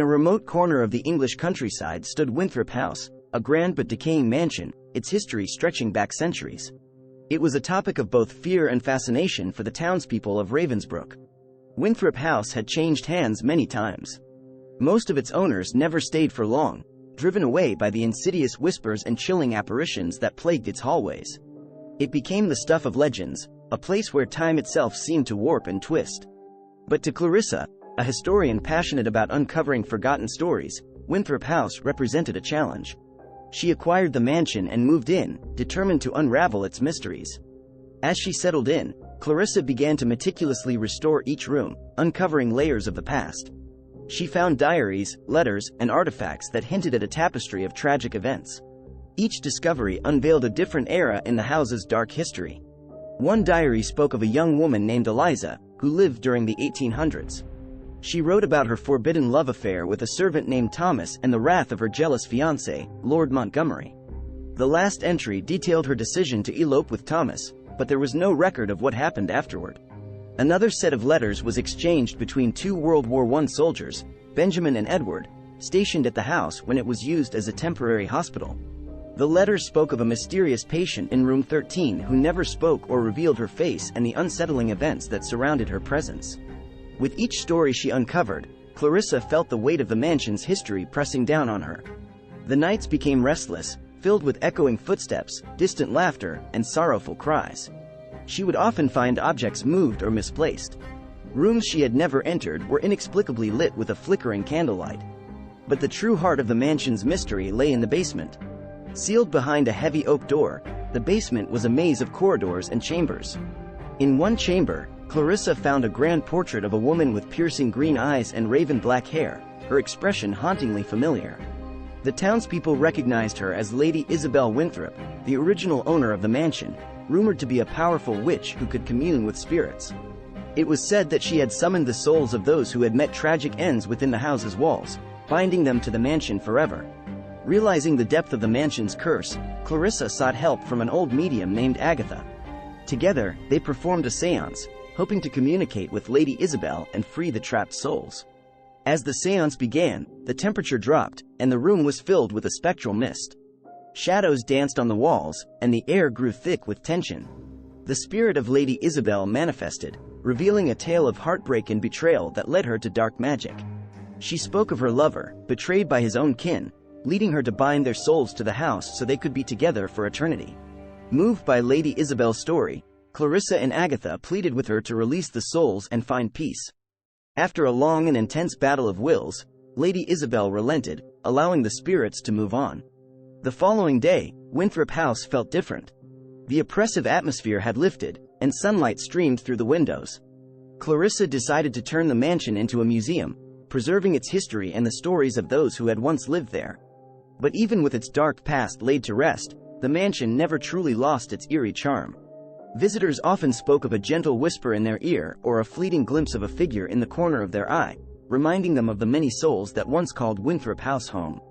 a remote corner of the English countryside stood Winthrop House, a grand but decaying mansion, its history stretching back centuries. It was a topic of both fear and fascination for the townspeople of Ravensbrook. Winthrop House had changed hands many times. Most of its owners never stayed for long, driven away by the insidious whispers and chilling apparitions that plagued its hallways. It became the stuff of legends, a place where time itself seemed to warp and twist. But to Clarissa, a historian passionate about uncovering forgotten stories, Winthrop House represented a challenge. She acquired the mansion and moved in, determined to unravel its mysteries. As she settled in, Clarissa began to meticulously restore each room, uncovering layers of the past. She found diaries, letters, and artifacts that hinted at a tapestry of tragic events. Each discovery unveiled a different era in the house's dark history. One diary spoke of a young woman named Eliza, who lived during the 1800s. She wrote about her forbidden love affair with a servant named Thomas and the wrath of her jealous fiancé, Lord Montgomery. The last entry detailed her decision to elope with Thomas, but there was no record of what happened afterward. Another set of letters was exchanged between two World War I soldiers, Benjamin and Edward, stationed at the house when it was used as a temporary hospital. The letters spoke of a mysterious patient in room 13 who never spoke or revealed her face and the unsettling events that surrounded her presence. With each story she uncovered, Clarissa felt the weight of the mansion's history pressing down on her. The nights became restless, filled with echoing footsteps, distant laughter, and sorrowful cries. She would often find objects moved or misplaced. Rooms she had never entered were inexplicably lit with a flickering candlelight. But the true heart of the mansion's mystery lay in the basement. Sealed behind a heavy oak door, the basement was a maze of corridors and chambers. In one chamber, Clarissa found a grand portrait of a woman with piercing green eyes and raven black hair, her expression hauntingly familiar. The townspeople recognized her as Lady Isabel Winthrop, the original owner of the mansion, rumored to be a powerful witch who could commune with spirits. It was said that she had summoned the souls of those who had met tragic ends within the house's walls, binding them to the mansion forever. Realizing the depth of the mansion's curse, Clarissa sought help from an old medium named Agatha. Together, they performed a séance, hoping to communicate with Lady Isabel and free the trapped souls. As the séance began, the temperature dropped, and the room was filled with a spectral mist. Shadows danced on the walls, and the air grew thick with tension. The spirit of Lady Isabel manifested, revealing a tale of heartbreak and betrayal that led her to dark magic. She spoke of her lover, betrayed by his own kin, leading her to bind their souls to the house so they could be together for eternity. Moved by Lady Isabel's story, Clarissa and Agatha pleaded with her to release the souls and find peace. After a long and intense battle of wills, Lady Isabel relented, allowing the spirits to move on. The following day, Winthrop House felt different. The oppressive atmosphere had lifted, and sunlight streamed through the windows. Clarissa decided to turn the mansion into a museum, preserving its history and the stories of those who had once lived there. But even with its dark past laid to rest, the mansion never truly lost its eerie charm. Visitors often spoke of a gentle whisper in their ear or a fleeting glimpse of a figure in the corner of their eye, reminding them of the many souls that once called Winthrop House home.